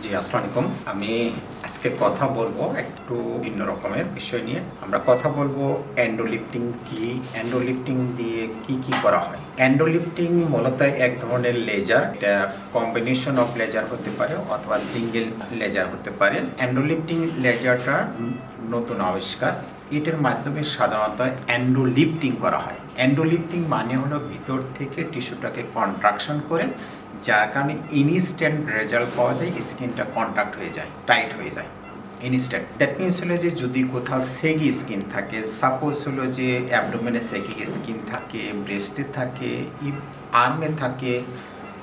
জি, আসসালামু আলাইকুম। আমি আজকে কথা বলবো একটু ভিন্ন রকমের বিষয় নিয়ে। আমরা কথা বলবো এন্ডো লিফটিং কি, এন্ডো লিফটিং দিয়ে কি করা হয়। এন্ডো লিফটিং মূলত এক ধরনের লেজার, এটা কম্বিনেশন অফ লেজার হতে পারে অথবা সিঙ্গেল লেজার হতে পারে। এন্ডো লিফটিং লেজারটা নতুন আবিষ্কার। এটার মাধ্যমে সাধারণত এন্ডো লিফটিং করা হয়। এন্ডো লিফটিং মানে হলো ভিতর থেকে টিস্যুটাকে কন্ট্রাকশন করে, যার কারণে ইনস্ট্যান্ট রেজাল্ট পাওয়া যায়, স্কিনটা কন্ট্রাক্ট হয়ে যায়, টাইট হয়ে যায় ইনস্ট্যান্ট। দ্যাট মিনস হলো যে যদি কোথাও সেগি স্কিন থাকে, সাপোজ হলো যে অ্যাবডোমেনে সেগি স্কিন থাকে, ব্রেস্টে থাকে, আর্মে থাকে,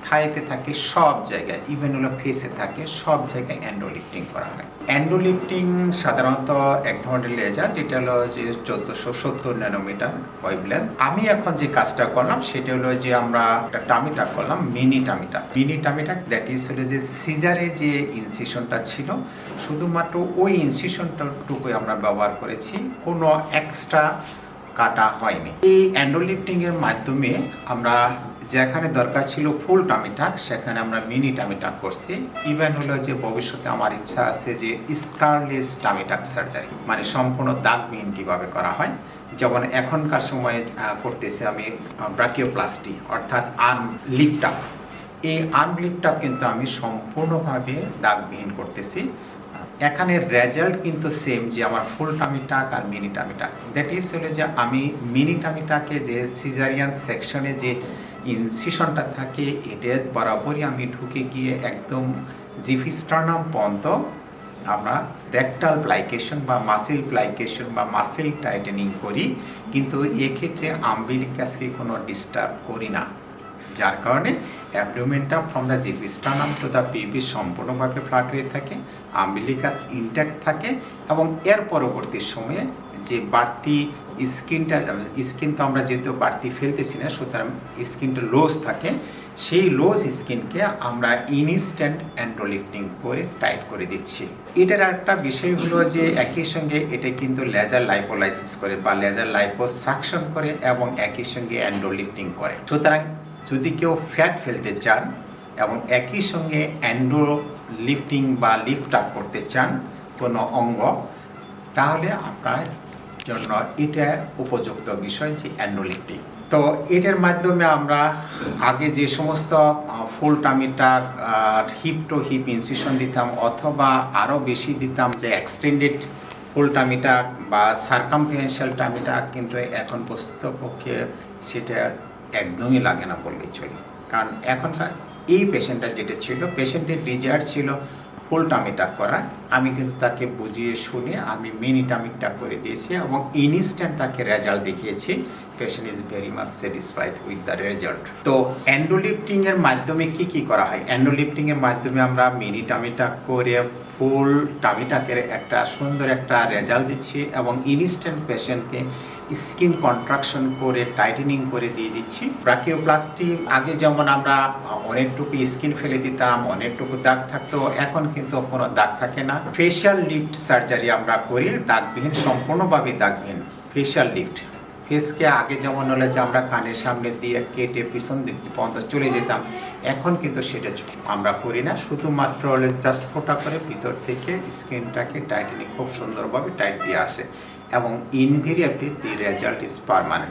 থাইতে থাকে, সব জায়গায়, ইভেন হলো ফেসে থাকে, সব জায়গায় এন্ডো লিফটিং করা হয়। এন্ডো লিফটিং সাধারণত এক ধরনের লেজার, যেটা হলো যে 1470 ন্যানোমিটার ওয়েভলেন্থ। আমি এখন যে কাজটা করলাম সেটা হলো যে আমরা একটা টামিটা করলাম, মিনি টামিটা। দ্যাট ইজ হলো যে সিজারে যে ইনসিশনটা ছিল, শুধুমাত্র ওই ইনসিশনটাটুকুই আমরা ব্যবহার করেছি, কোনো এক্সট্রা কাটা হয়নি। এই এন্ডো লিফটিং এর মাধ্যমে আমরা যেখানে দরকার ছিল ফুল টামিটাক, সেখানে আমরা মিনি টামিটাক করছি। ইভেন হলো যে ভবিষ্যতে আমার ইচ্ছা আছে যে স্কারলেস টামিটাক সার্জারি, মানে সম্পূর্ণ দাগবিহীন কিভাবে করা হয়। যেমন এখনকার সময়ে করতেছি আমি ব্রাকিওপ্লাস্টি, অর্থাৎ আর্ম লিফট আপ। এই আর্ম লিফট আপ কিন্তু আমি সম্পূর্ণভাবে দাগবিহীন করতেছি। এখানে রেজাল্ট কিন্তু সেম, যে আমার ফুল টামিটাক আর মিনি টামিটাক। দ্যাট ইজ হলো যে আমি মিনি টামিটাকে যে সিজারিয়ান সেকশনে যে ইনসিশনটা থাকে, এটার বরাবরই আমি ঢুকে গিয়ে একদম জিফিস্টার্নাম পর্যন্ত আমরা রেকটাল প্লাইকেশন বা মাসেল প্লাইকেশন বা মাসেল টাইটেনিং করি, কিন্তু এক্ষেত্রে আম্বিলিকাসকে কোনো ডিস্টার্ব করি না, যার কারণে অ্যাবডোমেনটা from the xiphisternum to the PV সম্পূর্ণভাবে ফ্ল্যাট হয়ে থাকে, আম্বিলিকাস ইনট্যাক্ট থাকে, এবং এর পরবর্তী সময়ে যে বাড়তি স্কিন তো আমরা যেহেতু বাড়তি ফেলতেছি না, সুতরাং স্কিনটা লুজ থাকে, সেই লুজ স্কিনকে আমরা ইনস্ট্যান্ট এন্ডো লিফটিং করে টাইট করে দিচ্ছি। এটার একটা বিষয় হলো যে একই সঙ্গে এটা কিন্তু লেজার লাইপোলাইসিস করে বা লেজার লাইপোসাকশন করে, এবং একই সঙ্গে এন্ডো লিফটিং করে। সুতরাং যদি কেউ ফ্যাট ফেলতে চান এবং একই সঙ্গে এন্ডো লিফটিং বা লিফট আপ করতে চান কোনো অঙ্গ, তাহলে আপনার জন্য এটা উপযুক্ত বিষয় যে এন্ডো লিফটিং। তো এটার মাধ্যমে আমরা আগে যে সমস্ত ফুল টামিটাক আর হিপ টু হিপ ইনসিশন দিতাম, অথবা আরও বেশি দিতাম যে এক্সটেন্ডেড ফুল টামিটাক বা সার্কামফারেন্সিয়াল টামিটাক, কিন্তু এখন প্রকৃতপক্ষে সেটা একদমই লাগে না বললেই চলে। কারণ এখনকার এই পেশেন্টটা যেটা ছিল, পেশেন্টের ডিজায়ার ছিল ফুল টামিটাক করা, আমি কিন্তু তাকে বুঝিয়ে শুনে আমি মিনি টামিটাক করে দিয়েছি এবং ইনস্ট্যান্ট তাকে রেজাল্ট দেখিয়েছি। Patient is very much satisfied with the result. তো এন্ডো লিফটিং এর মাধ্যমে কি করা হয়? এন্ডো লিফটিং এর মাধ্যমে আমরা মিনি টামিটাক করে ফুল টামিটাকের একটা সুন্দর একটা রেজাল্ট দিচ্ছি, এবং ইনস্ট্যান্ট পেশেন্টকে স্কিন কন্ট্রাকশন করে টাইটেনিং করে দিয়ে দিচ্ছি। ব্রাকিওপ্লাস্টি আগে যেমন আমরা অনেকটুকু স্কিন ফেলে দিতাম, অনেকটুকু দাগ থাকতো, এখন কিন্তু কোনো দাগ থাকে না। ফেশিয়াল লিফট সার্জারি আমরা করি, দাগবিহীন, সম্পূর্ণভাবে দাগবিহীন ফেশিয়াল লিফট। ফেসকে আগে যেমন হলে যে আমরা কানের সামনে দিয়ে কেটে পিছন দিক পর্যন্ত চলে যেতাম, এখন কিন্তু সেটা আমরা করি না, শুধুমাত্র হলে জাস্ট ফোটা করে ভিতর থেকে স্কিনটাকে টাইটেনিং খুব সুন্দরভাবে টাইট দিয়ে আসে, এবং invariably the result is permanent.